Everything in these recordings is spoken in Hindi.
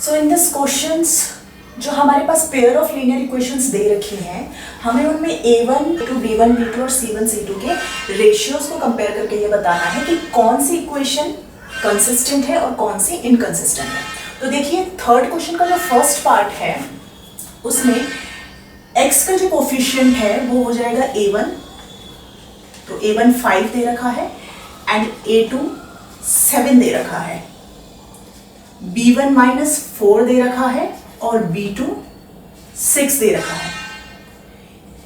सो इन दिस क्वेश्चंस जो हमारे पास पेयर ऑफ लीनियर इक्वेशंस दे रखी हैं, हमें उनमें A1, B1, B2 और C1, C2 के रेशियोज को कंपेयर करके ये बताना है कि कौन सी इक्वेशन कंसिस्टेंट है और कौन सी इनकंसिस्टेंट है। तो देखिए थर्ड क्वेश्चन का जो फर्स्ट पार्ट है उसमें x का जो कोफिशिएंट है वो हो जाएगा A1, तो A1 5 दे रखा है एंड A2 7 दे रखा है, B1 -4 दे रखा है और B2 6 दे रखा है।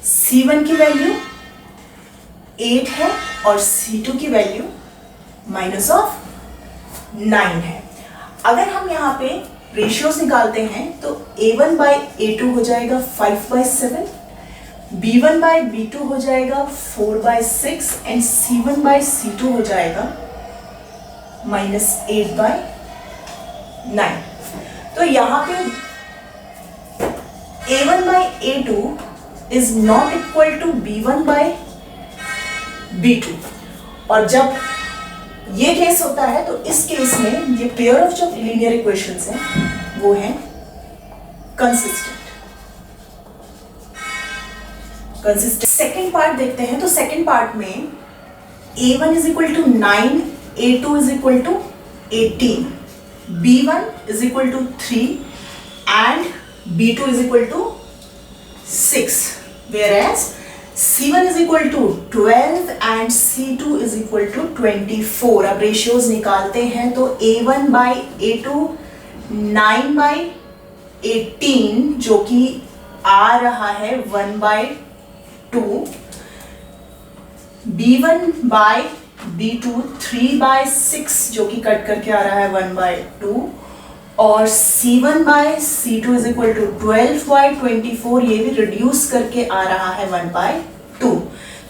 C1 की वैल्यू 8 है और C2 की वैल्यू -9 है। अगर हम यहाँ पे रेशियोज निकालते हैं तो A1/A2 हो जाएगा 5/7, B1/B2 हो जाएगा 4/6 एंड C1/C2 हो जाएगा -8/9। तो यहाँ पे A1/A2 is not equal to B1/B2, और जब ये केस होता है तो इस केस में ये पेयर ऑफ जो लीनियर इक्वेशंस हैं वो है कंसिस्टेंट। सेकेंड पार्ट देखते हैं। तो सेकेंड पार्ट में A1 is equal to 9, A2 is equal to 18, B1 is equal to 3 and B2 is equal to 6, whereas C1 is equal to 12 and C2 is equal to 24। अब रेशियोज निकालते हैं तो A1/A2 9/18 जो कि आ रहा है 1/2, B1/B2 3/6 जो कि कट करके आ रहा है 1/2 और C1/C2 इज इक्वल टू 12/24, ये भी रिड्यूस करके आ रहा है 1/2।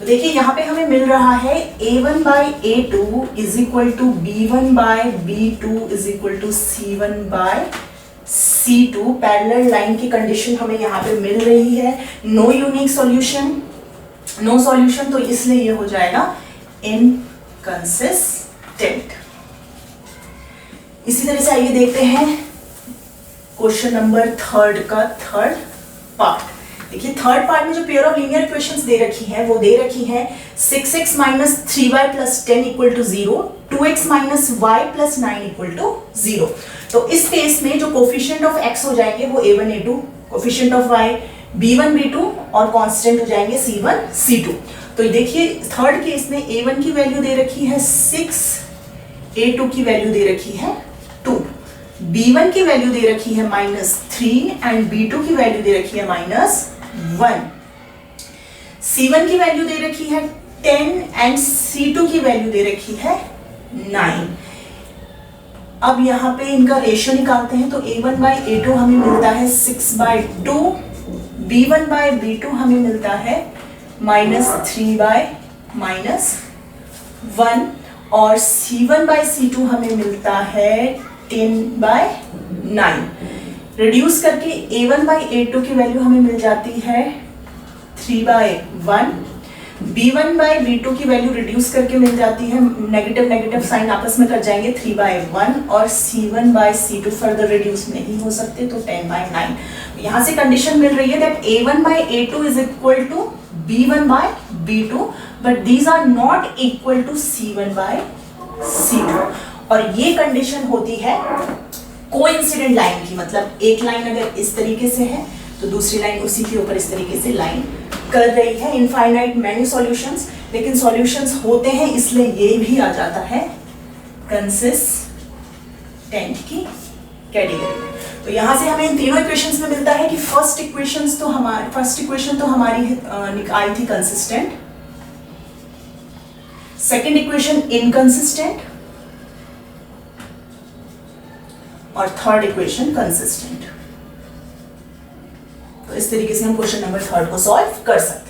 तो देखिए यहाँ पे हमें मिल रहा है A1/A2 is equal to B1/B2 is equal to C1/C2। Parallel line की कंडीशन हमें यहाँ पे मिल रही है। No unique solution, no solution, तो इसलिए ये हो जाएगा इनकंसिस्टेंट। इसी तरह से आइए देखते हैं क्वेश्चन नंबर थर्ड का थर्ड पार्ट। देखिए थर्ड पार्ट में जो पेयर ऑफ लीनियर इक्वेशंस दे रखी हैं वो दे रखी हैं 6x - 3y + 10 = 0, 2x - y + 9 = 0। तो इस केस में जो कोफिशिएंट ऑफ x हो जाएंगे वो A1, A2, coefficient of y B1, B2 और कांस्टेंट हो जाएंगे C1, C2। तो देखिए थर्ड केस में A1 की वैल्यू दे रखी है 6, A2 की वैल्यू दे रखी है 2, B1 की वैल्यू दे रखी है -3 एंड B2 की वैल्यू दे रखी है -1, C1 की वैल्यू दे रखी है 10 एंड C2 की वैल्यू दे रखी है 9। अब यहाँ पे इनका रेशियो निकालते हैं तो A1/A2 हमें मिलता है 6/2, B1/B2 हमें मिलता है -3/-1 और C1/C2 हमें मिलता है 10/9। रिड्यूस करके A1/A2 की वैल्यू हमें मिल जाती है 3/1, B1/B2 की वैल्यू रिड्यूस करके मिल जाती है, नेगेटिव नेगेटिव साइन आपस में कट जाएंगे 3/1 और C1/C2 फर्दर रिड्यूस नहीं हो सकते तो 10/9। यहाँ से कंडीशन मिल रही है that A1/A2 is equal to B1/B2 but these are not equal to C1/C2। और ये कंडीशन होती है कोइंसिडेंट लाइन की, मतलब एक लाइन अगर इस तरीके से है तो दूसरी लाइन उसी के ऊपर इस तरीके से लाइन कर रही है। इनफाइनाइट मैनी सॉल्यूशंस, लेकिन सॉल्यूशंस होते हैं इसलिए ये भी आ जाता है कंसिस्टेंट की कैटेगरी में। तो यहाँ से हमें इन तीनों इक्वेशंस में मिलता है कि फर्स्ट इक्वेशन तो हमारी आई थी कंसिस्टेंट, सेकेंड इक्वेशन इनकंसिस्टेंट और थर्ड इक्वेशन कंसिस्टेंट। तो इस तरीके से हम क्वेश्चन नंबर थर्ड को सॉल्व कर सकते हैं।